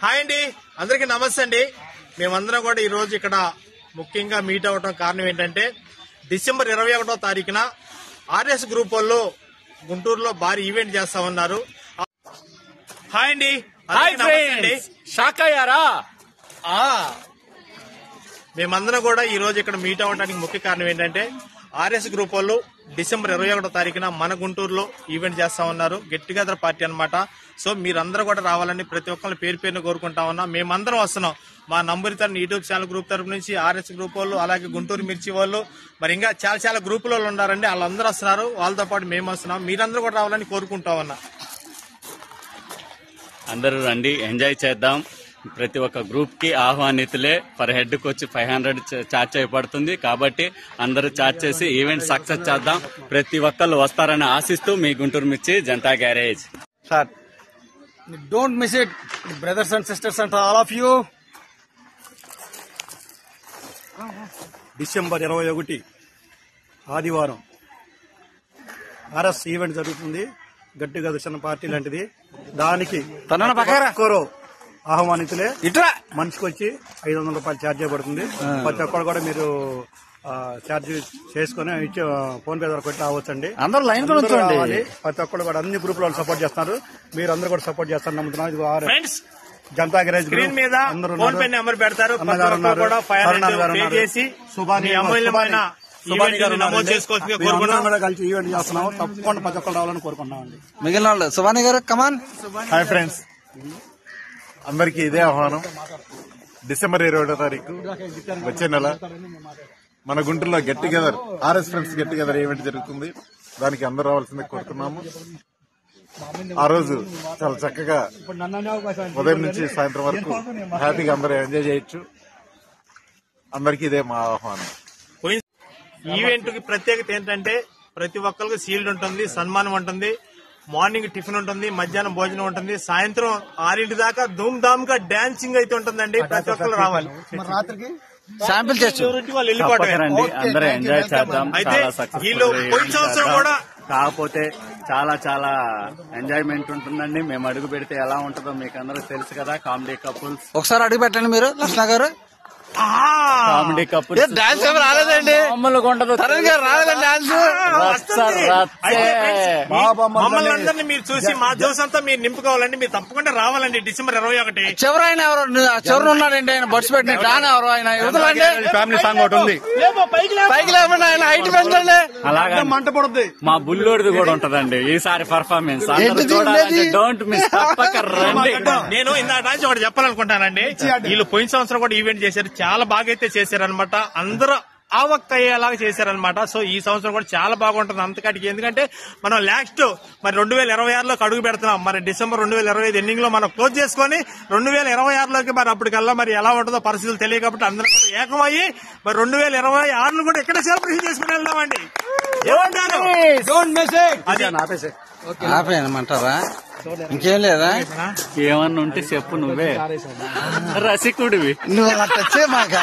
Hi అండి, అందరికీ నమస్తే అండి. మేమందరం కూడా ఈ రోజు ఇక్కడ ముఖ్యంగా మీట్ అవ్వడం కారణం ఏంటంటే డిసెంబర్ 21వ తారీఖున ఆర్ఎస్ గ్రూప్ వాళ్ళు గుంటూరులో భారీ ఈవెంట్ చేస్తా ఉన్నారు. హాయ్ అండి, షాక్ అయ్యారా? మేమందరం కూడా ఈ రోజు ఇక్కడ మీట్ అవ్వడానికి ముఖ్య కారణం ఏంటంటే ఆర్ఎస్ గ్రూప్ వాళ్ళు డిసెంబర్ 21వ తారీఖున మన గుంటూరులో ఈవెంట్ చేస్తా ఉన్నారు. గెట్ టుగెదర్ పార్టీ అనమాట. సో మీరందరూ కూడా రావాలని ప్రతి ఒక్కరిని పేరు పేరును కోరుకుంటా ఉన్నా. మేమందరం వస్తున్నాం. మా నంబరితన యూట్యూబ్ ఛానల్ గ్రూప్ తరపు నుంచి ఆర్ఎస్ గ్రూప్ వాళ్ళు, అలాగే గుంటూరు మిర్చి వాళ్ళు, మరి ఇంకా చాలా గ్రూపుల వాళ్ళు ఉన్నారండి. వాళ్ళందరూ వస్తున్నారు. వాళ్ళతో పాటు మేము వస్తున్నాం. మీరందరూ కూడా రావాలని కోరుకుంటా ఉన్నా. అందరూ రండి, ఎంజాయ్ చేద్దాం. ప్రతి ఒక్క గ్రూప్ కి ఆహ్వానితులే. పర్ హెడ్ కు వచ్చి 500 ఛార్జ్ చేయబడుతుంది. కాబట్టి అందరూ ఛార్జ్ చేసి ఈవెంట్ సక్సెస్ చేద్దాం. ప్రతి ఒక్కళ్ళు వస్తారని ఆశిస్తూ మీ గుంటూరు మిర్చి Janata garage. Sir, don't miss it brothers and sisters and all of you. December 21 ఆదివారం ఆర్ఎస్ ఈవెంట్ జరుగుతుంది. గట్టిగా దర్శన పార్టీ లాంటిది. దానికి ఒక్కరు ఆహ్వానితులే. ఇట్లా మనిషికి వచ్చి 500 రూపాయలు ఛార్జ్ చేయబడుతుంది. ప్రతి ఒక్కరు కూడా మీరు ఛార్జ్ చేసుకుని ఫోన్ పే ద్వారా కొట్టి రావచ్చండి. అందరూ లైన్ రావాలి. ప్రతి ఒక్కరు కూడా అన్ని గ్రూప్ లో సపోర్ట్ చేస్తున్నారు. మీరు అందరూ కూడా సపోర్ట్ చేస్తారు నమ్ముతున్నాను. జనతా గ్యారేజ్ మీద ఫోన్ పే నెంబర్ పెడతారు. కలిసి ఈవెంట్ చేస్తున్నాము. తప్పకుండా ప్రతి ఒక్కరు రావాలని కోరుకుంటున్నామండి. మిగిలిన వాళ్ళు సుబాని గారు కమాన్. హాయ్ ఫ్రెండ్స్, అందరికీ ఇదే ఆహ్వానం. డిసెంబర్ 21వ తారీఖు వచ్చే నెల మన గుంటూరులో get together RS friends get together event జరుగుతుంది. దానికి అందరూ రావాల్సిందే కోరుతున్నాము. ఆ రోజు చాలా చక్కగా ఉదయం నుంచి సాయంత్రం వరకు హ్యాపీగా అందరూ ఎంజాయ్ చేయొచ్చు. అందరికీ ఇదే మా ఆహ్వానం. ఈవెంట్ కి ప్రత్యేకత ఏంటంటే ప్రతి ఒక్కరికి సీల్డ్ ఉంటుంది, సన్మానం ఉంటుంది, మార్నింగ్ టిఫిన్ ఉంటుంది, మధ్యాహ్నం భోజనం ఉంటుంది, సాయంత్రం 6 దాకా ధూమ్ ధామ్ గా డాన్సింగ్ అయితే ఉంటుందండి. ప్రతి ఒక్కరు రావాలి. శాంపిల్ వాళ్ళు వెళ్ళిపోవటం. అందరూ ఎంజాయ్ చేద్దాం. అయితే వీళ్ళు పోయిన సంవత్సరం కూడా కాకపోతే చాలా ఎంజాయ్మెంట్ ఉంటుందండి. మేము అడుగు పెడితే ఎలా ఉంటుందో మీకు అందరూ తెలుసు కదా. కామెడీ కపుల్స్ ఒకసారి అడుగు పెట్టండి మీరు. లక్ష్మణ గారు కామెడీ కపుల్స్ డాన్స్ ఏమి రాలేదండి. రాలేదండి డాన్స్. మమ్మల్ని అందరినీ మీరు చూసి మా జోస్ అంతా మీరు నింపుకోవాలండి. మీరు తప్పకుండా రావాలండి డిసెంబర్ 21. చివరైన ఎవరు చివరి ఉన్నాడండి ఆయన బడ్స్ పెట్టిన రాని ఎవరు ఆయన యువతలండి. ఫ్యామిలీ సాంగ్ ఒకటి ఉంది. పైకి లేకుండా ఆయన హైట్ పెంచండి. అలాగే మంట పడుతుంది. మా బుల్లోడిది కూడా ఉంటదండి ఈసారి పర్ఫార్మెన్స్. డోంట్ మిస్, తప్పక రండి. నేను ఇందా నుంచి ఒకటి చెప్పాలనుకుంటానండి. వీళ్ళు పోయిన సంవత్సరం కూడా ఈవెంట్ చేశారు. చాలా బాగా అయితే చేశారనమాట. అందరూ ఆవక్కయ్యేలాగా చేశారనమాట. సో ఈ సంవత్సరం కూడా చాలా బాగుంటుంది అంతకాటికి. ఎందుకంటే మనం లాస్ట్ మరి 2026లోకి అడుగు పెడుతున్నాం. మరి డిసెంబర్ 2025 ఎండింగ్ లో మనం క్లోజ్ చేసుకుని 2026లోకి మరి అప్పటికల్లా మరి ఎలా ఉంటుందో పరిస్థితులు తెలియదు. కాబట్టి అందరూ కూడా ఏకమయ్యి మరి 2026 కూడా ఇక్కడ సెలబ్రేషన్ చేసుకుని వెళ్దామండి. ఏమంటారు? ఆపేయమంటారా? ఇంకేం లేదా? ఏమన్నా ఉంటే చెప్పు. నువ్వే రసికుడివి. నువ్వు అట్లా వచ్చే మాక